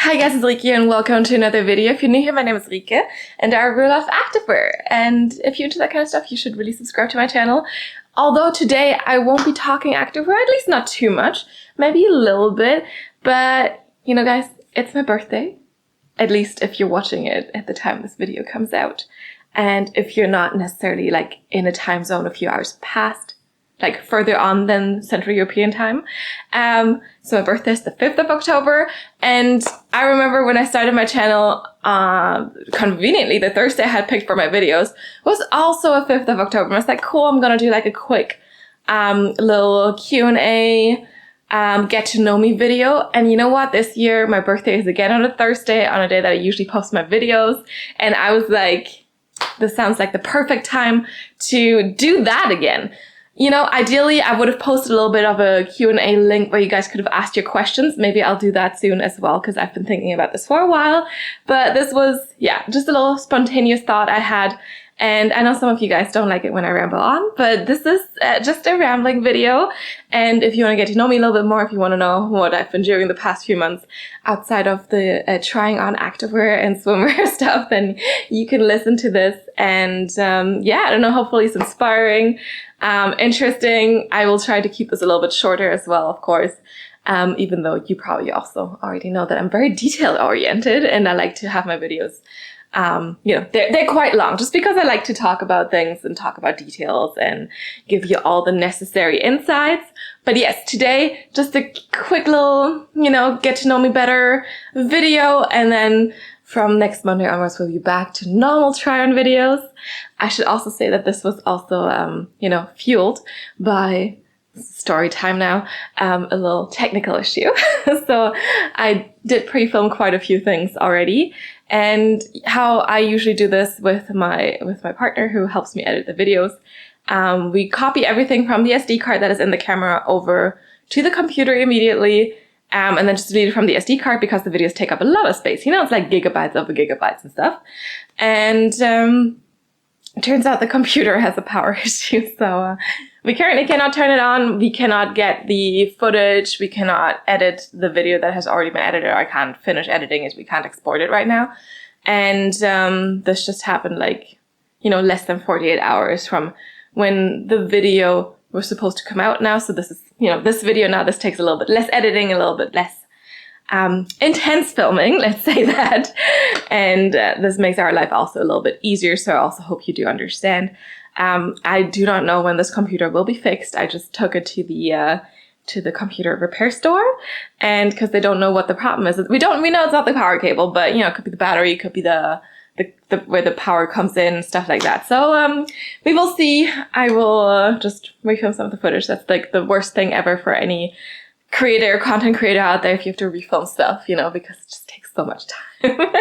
Hi guys, it's Rike and welcome to another video. If you're new here, my name is Rike and I really love activewear. And if you're into that kind of stuff, you should really subscribe to my channel. Although today I won't be talking activewear, at least not too much, maybe a little bit. But you know guys, it's my birthday. At least if you're watching it at the time this video comes out. And if you're not necessarily like in a time zone a few hours past, like further on than Central European time. So my birthday is the 5th of October. And I remember when I started my channel, conveniently, the Thursday I had picked for my videos was also a 5th of October. And I was like, cool, I'm gonna do like a quick little Q&A, get to know me video. And you know what? This year, my birthday is again on a Thursday, on a day that I usually post my videos. And I was like, this sounds like the perfect time to do that again. You know, ideally, I would have posted a little bit of a Q&A link where you guys could have asked your questions. Maybe I'll do that soon as well, because I've been thinking about this for a while. But this was, yeah, just a little spontaneous thought I had. And I know some of you guys don't like it when I ramble on, but this is just a rambling video. And if you want to get to know me a little bit more, if you want to know what I've been doing the past few months outside of the trying on activewear and swimwear stuff, then you can listen to this. And yeah, I don't know, hopefully it's inspiring, interesting. I will try to keep this a little bit shorter as well, of course. Even though you probably also already know that I'm very detail oriented and I like to have my videos you know, they're quite long just because I like to talk about things and talk about details and give you all the necessary insights. But yes, today, just a quick little, you know, get to know me better video. And then from next Monday onwards, we'll be back to normal try-on videos. I should also say that this was also, you know, fueled by Storytime now, a little technical issue. So I did pre-film quite a few things already. And how I usually do this with my partner who helps me edit the videos, we copy everything from the SD card that is in the camera over to the computer immediately, and then just delete it from the SD card because the videos take up a lot of space. You know, it's like gigabytes over gigabytes and stuff. And it turns out the computer has a power issue, so we currently cannot turn it on. We cannot get the footage. We cannot edit the video that has already been edited. I can't finish editing it. We can't export it right now. And this just happened like, you know, less than 48 hours from when the video was supposed to come out now. So this is, you know, this video now, this takes a little bit less editing, a little bit less intense filming, let's say that. And this makes our life also a little bit easier. So I also hope you do understand. I do not know when this computer will be fixed. I just took it to the computer repair store, and because they don't know what the problem is. We know it's not the power cable, but you know, it could be the battery, it could be the where the power comes in, stuff like that. So we will see. I will just refilm some of the footage. That's like the worst thing ever for any creator, content creator out there, if you have to refilm stuff, you know, because it just takes so much time.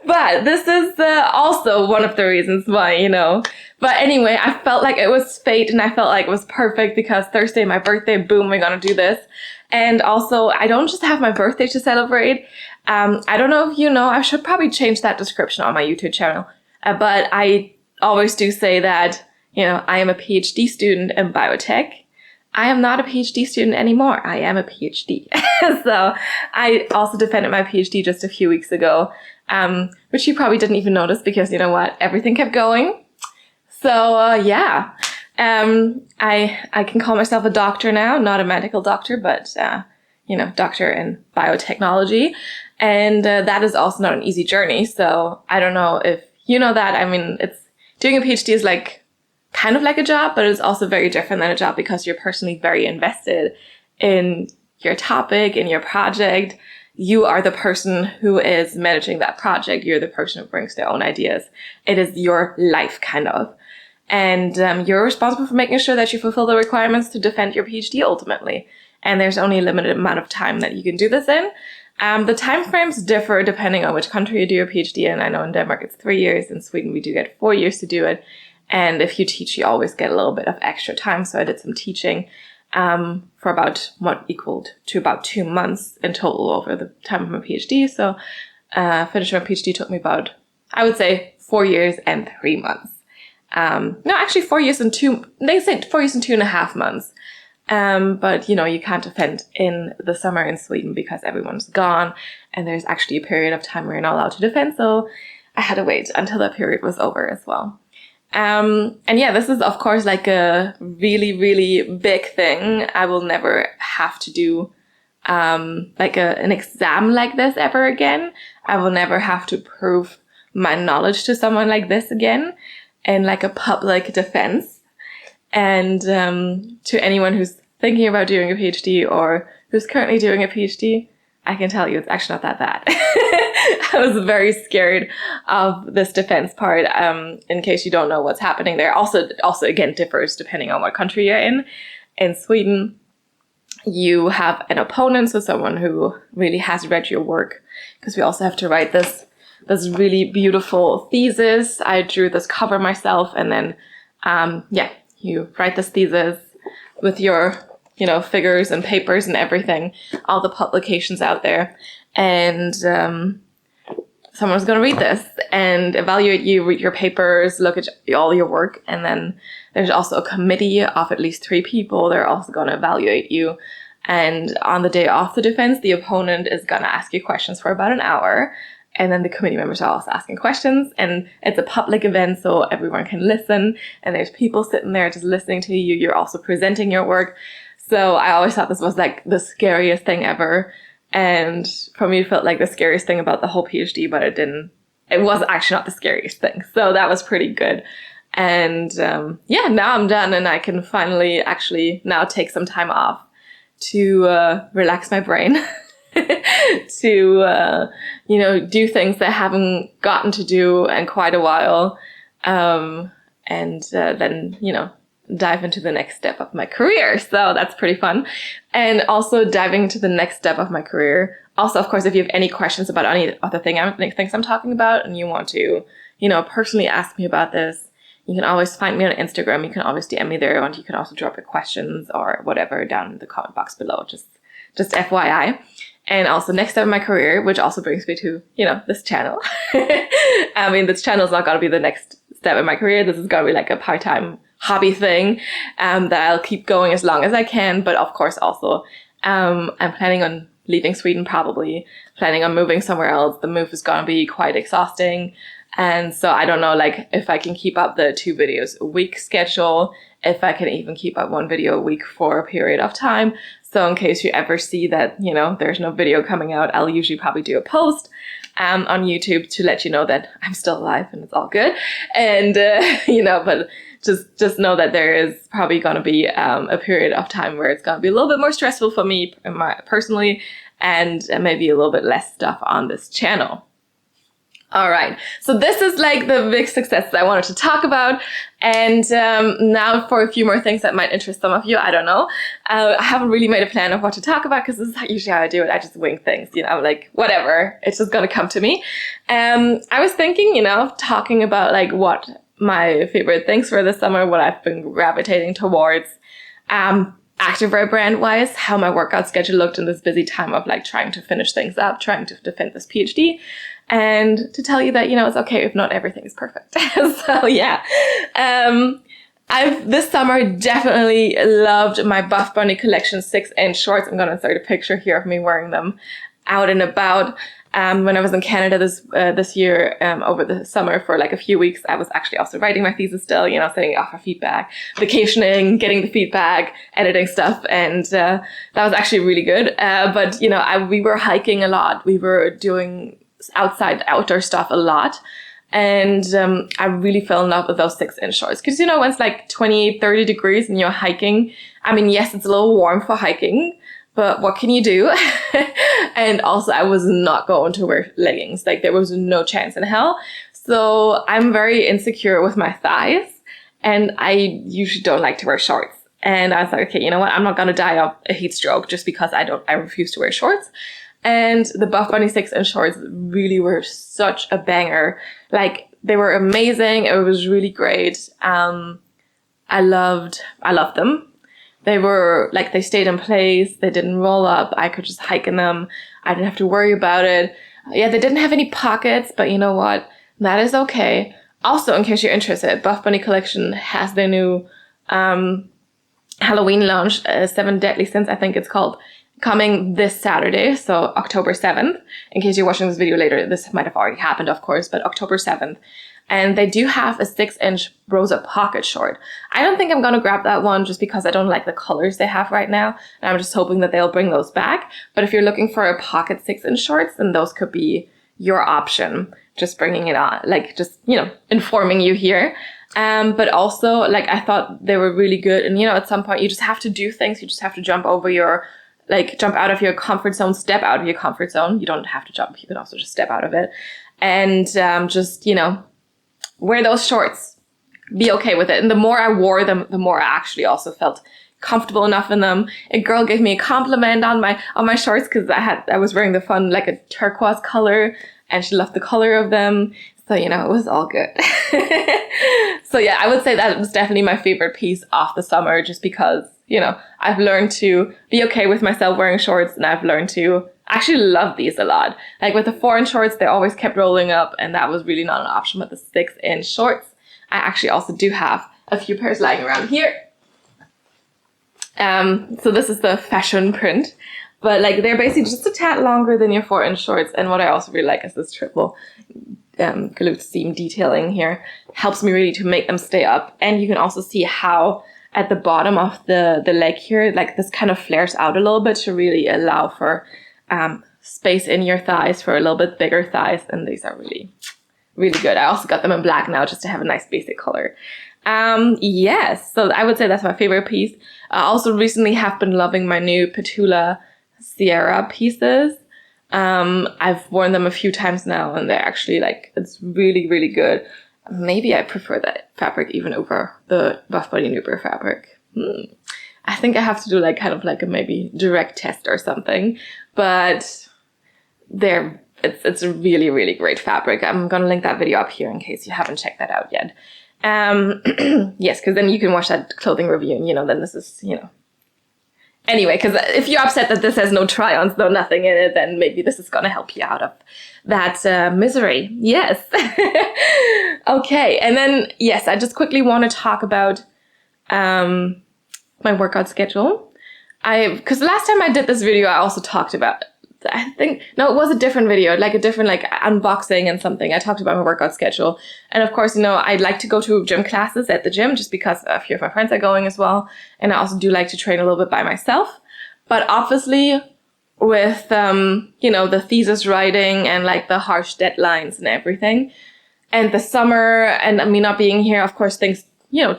But this is also one of the reasons why, you know. But anyway, I felt like it was fate and I felt like it was perfect because Thursday, my birthday, boom, we're gonna do this. And also, I don't just have my birthday to celebrate. I don't know if you know, I should probably change that description on my YouTube channel. But I always do say that, you know, I am a PhD student in biotech. I am not a PhD student anymore. I am a PhD. So I also defended my PhD just a few weeks ago, which you probably didn't even notice because you know what? Everything kept going. So yeah, I can call myself a doctor now, not a medical doctor, but you know, doctor in biotechnology. And that is also not an easy journey. So I don't know if you know that. I mean, doing a PhD is like kind of like a job, but it's also very different than a job because you're personally very invested in your topic, in your project. You are the person who is managing that project. You're the person who brings their own ideas. It is your life, kind of. And you're responsible for making sure that you fulfill the requirements to defend your PhD ultimately. And there's only a limited amount of time that you can do this in. The time frames differ depending on which country you do your PhD in. I know in Denmark it's 3 years. In Sweden we do get 4 years to do it. And if you teach, you always get a little bit of extra time. So I did some teaching for about what equaled to about 2 months in total over the time of my PhD. So finishing my PhD took me about, I would say, 4 years and 3 months. No, actually 4 years and 2, they say 4 years and 2.5 months. But, you know, you can't defend in the summer in Sweden because everyone's gone and there's actually a period of time where you're not allowed to defend. So I had to wait until that period was over as well. And yeah, this is, of course, like a really, really big thing. I will never have to do like an exam like this ever again. I will never have to prove my knowledge to someone like this again in like a public defense. And to anyone who's thinking about doing a PhD or who's currently doing a PhD, I can tell you it's actually not that bad. I was very scared of this defense part. In case you don't know what's happening there. Also again differs depending on what country you're in. In Sweden, you have an opponent, so someone who really has read your work, because we also have to write this really beautiful thesis. I drew this cover myself, and then you write this thesis with your, you know, figures and papers and everything, all the publications out there, and someone's going to read this and evaluate you, read your papers, look at all your work, and then there's also a committee of at least 3 people. They're also going to evaluate you. And on the day of the defense, the opponent is going to ask you questions for about an hour. And then the committee members are also asking questions. And it's a public event, so everyone can listen. And there's people sitting there just listening to you. You're also presenting your work. So I always thought this was like the scariest thing ever. And for me, it felt like the scariest thing about the whole PhD, but it was actually not the scariest thing. So that was pretty good. And now I'm done and I can finally actually now take some time off to relax my brain, to, do things that I haven't gotten to do in quite a while. And then, dive into the next step of my career. So that's pretty fun. And also diving into the next step of my career. Also, of course, if you have any questions about any other things I'm talking about and you want to, personally ask me about this, you can always find me on Instagram. You can always DM me there, and you can also drop your questions or whatever down in the comment box below. Just FYI. And also next step in my career, which also brings me to, this channel. I mean, this channel is not going to be the next step in my career. This is going to be like a part-time hobby thing that I'll keep going as long as I can. But of course, also, I'm planning on leaving Sweden, probably planning on moving somewhere else. The move is going to be quite exhausting. And so I don't know, like, if I can keep up the 2 videos a week schedule, if I can even keep up 1 video a week for a period of time. So in case you ever see that, there's no video coming out, I'll usually probably do a post on YouTube to let you know that I'm still alive and it's all good. And, but just know that there is probably going to be a period of time where it's going to be a little bit more stressful for me personally, and maybe a little bit less stuff on this channel. All right, so this is like the big successes I wanted to talk about. And now for a few more things that might interest some of you, I don't know. I haven't really made a plan of what to talk about because this is usually how I do it. I just wing things, like whatever. It's just going to come to me. I was thinking, talking about like what my favorite things for this summer, what I've been gravitating towards. Activewear brand wise, how my workout schedule looked in this busy time of like trying to finish things up, trying to defend this PhD. And to tell you that, it's okay if not everything is perfect. So yeah, I've this summer definitely loved my Buff Bunny collection 6-inch shorts. I'm going to insert a picture here of me wearing them out and about. When I was in Canada this year, over the summer for like a few weeks, I was actually also writing my thesis still, sending off for feedback, vacationing, getting the feedback, editing stuff. And that was actually really good. But, we were hiking a lot. We were doing outdoor stuff a lot. And I really fell in love with those 6-inch shorts. Because, when it's like 20, 30 degrees and you're hiking, I mean, yes, it's a little warm for hiking, but what can you do? And also, I was not going to wear leggings. Like, there was no chance in hell. So I'm very insecure with my thighs. And I usually don't like to wear shorts. And I was like, okay, you know what? I'm not going to die of a heat stroke just because I refuse to wear shorts. And the Buff Bunny 6-inch shorts really were such a banger. Like, they were amazing. It was really great. I loved them. They were like, they stayed in place. They didn't roll up. I could just hike in them. I didn't have to worry about it. Yeah, they didn't have any pockets, but you know what? That is okay. Also, in case you're interested, Buff Bunny Collection has their new Halloween launch, 7 Deadly Sins, I think it's called, coming this Saturday, so October 7th. In case you're watching this video later, this might have already happened, of course, but October 7th. And they do have a 6-inch Rosa pocket short. I don't think I'm going to grab that one just because I don't like the colors they have right now. And I'm just hoping that they'll bring those back. But if you're looking for a pocket 6-inch shorts, then those could be your option. Just bringing it on, like just, informing you here. But also, like, I thought they were really good. And, at some point you just have to do things. You just have to jump out of your comfort zone, step out of your comfort zone. You don't have to jump. You can also just step out of it. And just, wear those shorts. Be okay with it. And the more I wore them, the more I actually also felt comfortable enough in them. A girl gave me a compliment on my shorts because I was wearing the fun, like a turquoise color, and she loved the color of them. So, it was all good. So yeah, I would say that was definitely my favorite piece of the summer, just because, I've learned to be okay with myself wearing shorts, and I've learned to actually love these a lot. Like with the 4-inch shorts, they always kept rolling up, and that was really not an option. With the 6-inch shorts, I actually also do have a few pairs lying around here. So this is the fashion print, but like they're basically just a tad longer than your 4-inch shorts. And what I also really like is this triple glute seam detailing here. Helps me really to make them stay up. And you can also see how at the bottom of the leg here, like this kind of flares out a little bit to really allow for space in your thighs, for a little bit bigger thighs. And these are really, really good. I also got them in black now just to have a nice basic color. Yes, so I would say that's my favorite piece. I also recently have been loving my new Petula Sierra pieces. I've worn them a few times now, and they're actually it's really, really good. Maybe I prefer that fabric even over the Buff Body Nuber fabric. I think I have to do a maybe direct test or something, but it's a really, really great fabric. I'm gonna link that video up here in case you haven't checked that out yet. Yes, because then you can watch that clothing review, and then this is, Anyway, because if you're upset that this has no try-ons, no nothing in it, then maybe this is going to help you out of that misery. Yes. Okay, and then, yes, I just quickly want to talk about my workout schedule. Because the last time I did this video, I also talked about, it was a different video, like a different unboxing and something. I talked about my workout schedule. And of course, I'd like to go to gym classes at the gym just because a few of my friends are going as well. And I also do like to train a little bit by myself. But obviously with, the thesis writing and the harsh deadlines and everything, and the summer and me not being here, of course, things,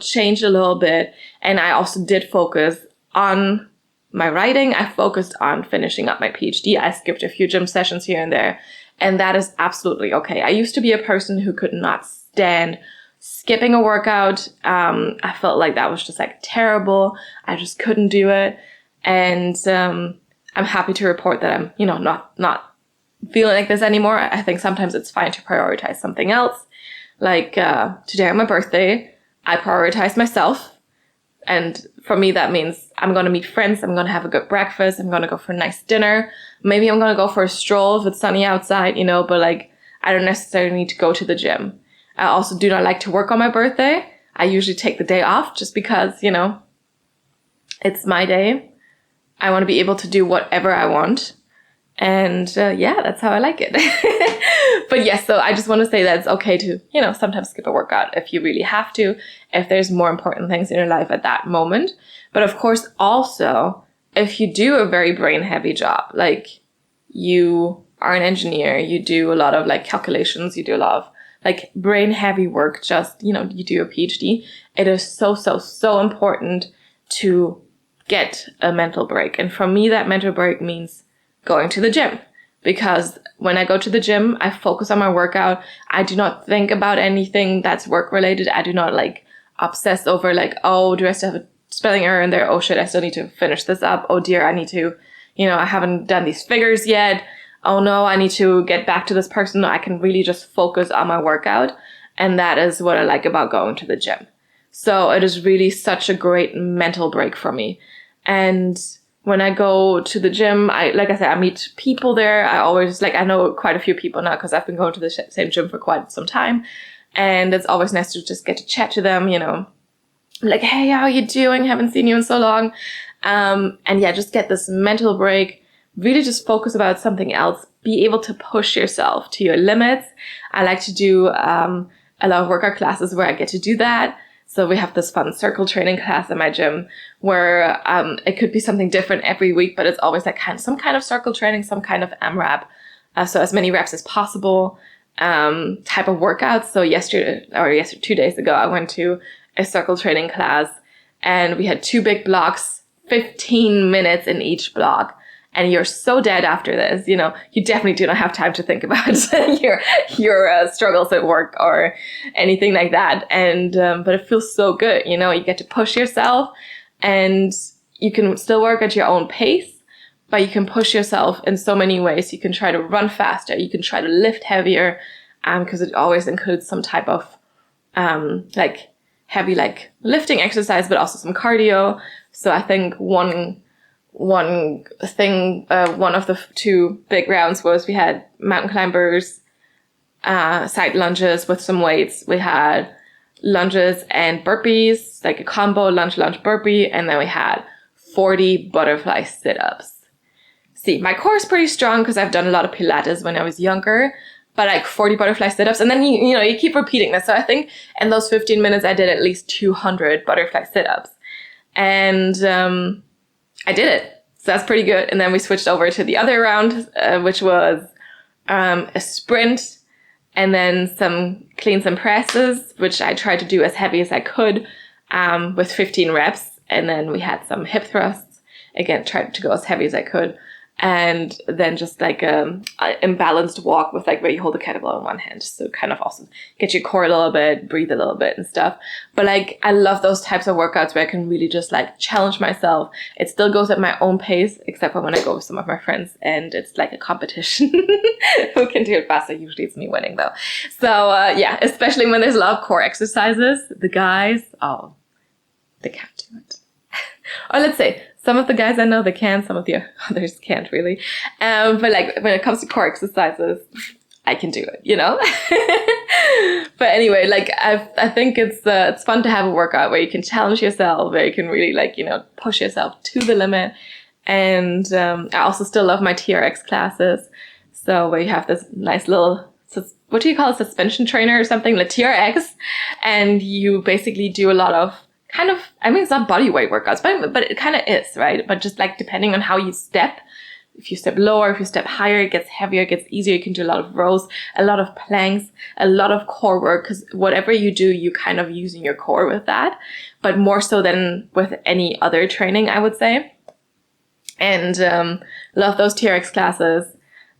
changed a little bit. And I also did focus on my writing. I focused on finishing up my PhD. I skipped a few gym sessions here and there, and that is absolutely okay. I used to be a person who could not stand skipping a workout. I felt like that was just terrible. I just couldn't do it. And I'm happy to report that I'm, not feeling like this anymore. I think sometimes it's fine to prioritize something else. Today on my birthday, I prioritize myself. And for me, that means I'm going to meet friends. I'm going to have a good breakfast. I'm going to go for a nice dinner. Maybe I'm going to go for a stroll if it's sunny outside, but I don't necessarily need to go to the gym. I also do not like to work on my birthday. I usually take the day off just because, it's my day. I want to be able to do whatever I want. And that's how I like it. But yes, so I just want to say that it's okay to, sometimes skip a workout if you really have to, if there's more important things in your life at that moment. But of course, also, if you do a very brain heavy job, you are an engineer, you do a lot of calculations, you do a lot of brain heavy work, just, you do a PhD. It is so, so, so important to get a mental break. And for me, that mental break means going to the gym, because when I go to the gym, I focus on my workout. I do not think about anything that's work related. I do not obsess over oh, do I still have a spelling error in there? Oh shit, I still need to finish this up. Oh dear, I need to, I haven't done these figures yet. Oh no, I need to get back to this person. I can really just focus on my workout. And that is what I like about going to the gym. So it is really such a great mental break for me. And when I go to the gym, I meet people there. I always, I know quite a few people now because I've been going to the same gym for quite some time. And it's always nice to just get to chat to them, like, hey, how are you doing? Haven't seen you in so long. And yeah, just get this mental break, really just focus about something else, be able to push yourself to your limits. I like to do a lot of workout classes where I get to do that. So we have this fun circle training class in my gym where it could be something different every week, but it's always like some kind of circle training, some kind of AMRAP. So as many reps as possible, type of workouts. So 2 days ago, I went to a circle training class and we had 2 big blocks, 15 minutes in each block. And you're so dead after this, you definitely do not have time to think about your struggles at work or anything like that. And, but it feels so good, you get to push yourself and you can still work at your own pace, but you can push yourself in so many ways. You can try to run faster. You can try to lift heavier, because it always includes some type of, heavy, lifting exercise, but also some cardio. So I think one of the 2 big rounds was we had mountain climbers, side lunges with some weights. We had lunges and burpees, like a combo lunge, burpee. And then we had 40 butterfly sit-ups. See, my core is pretty strong because I've done a lot of Pilates when I was younger, but 40 butterfly sit-ups. And then, you keep repeating this. So I think in those 15 minutes, I did at least 200 butterfly sit-ups. And I did it. So that's pretty good. And then we switched over to the other round, which was a sprint and then some cleans and presses, which I tried to do as heavy as I could with 15 reps. And then we had some hip thrusts. Again, tried to go as heavy as I could. And then just an imbalanced walk with where you hold the kettlebell in one hand, just to kind of also get your core a little bit, breathe a little bit and stuff. But I love those types of workouts where I can really just challenge myself. It still goes at my own pace, except for when I go with some of my friends and it's like a competition. Who can do it faster? Usually it's me winning though. So yeah, especially when there's a lot of core exercises, the guys, they can't do it. Or let's say, some of the guys I know they can, some of the others can't really. But when it comes to core exercises, I can do it, But anyway, I think it's fun to have a workout where you can challenge yourself, where you can really push yourself to the limit. And I also still love my TRX classes. So where you have this nice little, what do you call it, suspension trainer or something, the TRX, and you basically do a lot of it's not body weight workouts, but it kind of is, right? But just depending on how you step, if you step lower, if you step higher, it gets heavier, it gets easier. You can do a lot of rows, a lot of planks, a lot of core work, because whatever you do, you kind of using your core with that, but more so than with any other training, I would say. And love those TRX classes.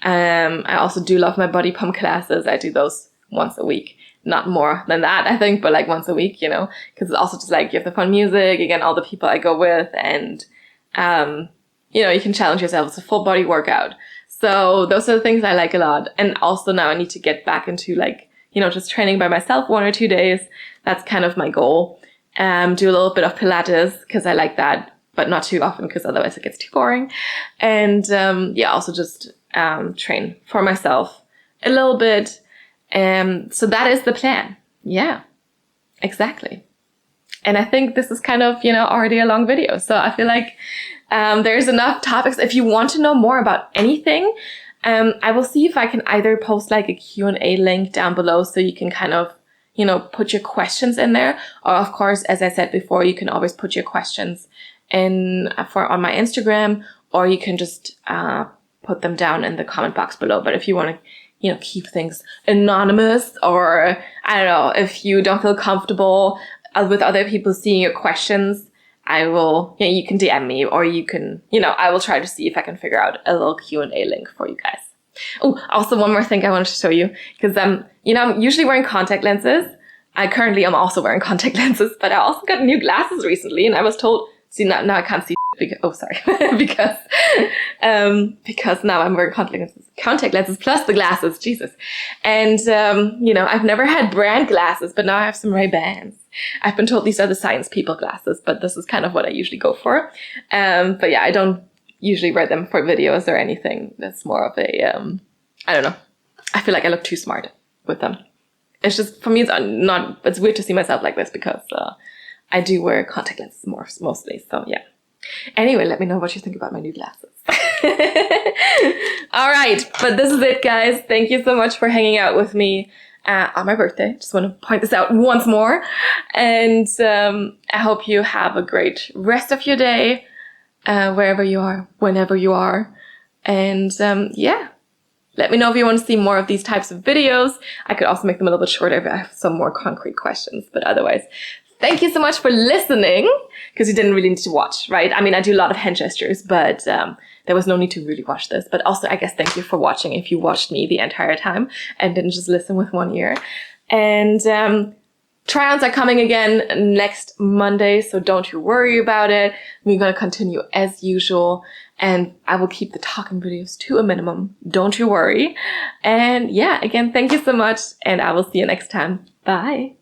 I also do love my body pump classes. I do those once a week. Not more than that, I think, but once a week, because it's also just you have the fun music, again, all the people I go with, and, you can challenge yourself. It's a full body workout. So those are the things I like a lot. And also now I need to get back into just training by myself 1 or 2 days. That's kind of my goal. Do a little bit of Pilates because I like that, but not too often because otherwise it gets too boring. And, also just, train for myself a little bit. So that is the plan. Yeah, exactly. And I think this is kind of, already a long video. So I feel like there's enough topics. If you want to know more about anything, I will see if I can either post a Q&A link down below so you can kind of, put your questions in there. Or of course, as I said before, you can always put your questions on my Instagram, or you can just put them down in the comment box below. But if you want to keep things anonymous, or I don't know, if you don't feel comfortable with other people seeing your questions, I will, you can DM me, or you can, I will try to see if I can figure out a little Q&A link for you guys. Oh, also one more thing I wanted to show you, because I'm usually wearing contact lenses. I currently am also wearing contact lenses, but I also got new glasses recently, and I was told, see, now I can't see because, because now I'm wearing contact lenses plus the glasses, Jesus. And, I've never had brand glasses, but now I have some Ray-Bans. I've been told these are the science people glasses, but this is kind of what I usually go for. But yeah, I don't usually wear them for videos or anything. That's more of a, I don't know. I feel like I look too smart with them. It's just, for me, it's weird to see myself like this because, I do wear contact lenses mostly, so yeah. Anyway, let me know what you think about my new glasses. All right, but this is it, guys. Thank you so much for hanging out with me on my birthday. Just want to point this out once more. And I hope you have a great rest of your day, wherever you are, whenever you are. And yeah, let me know if you want to see more of these types of videos. I could also make them a little bit shorter if I have some more concrete questions. But otherwise, thank you so much for listening, because you didn't really need to watch, right? I mean, I do a lot of hand gestures, but there was no need to really watch this. But also, I guess, thank you for watching if you watched me the entire time and didn't just listen with one ear. And try-ons are coming again next Monday, so don't you worry about it. We're going to continue as usual, and I will keep the talking videos to a minimum. Don't you worry. And yeah, again, thank you so much, and I will see you next time. Bye.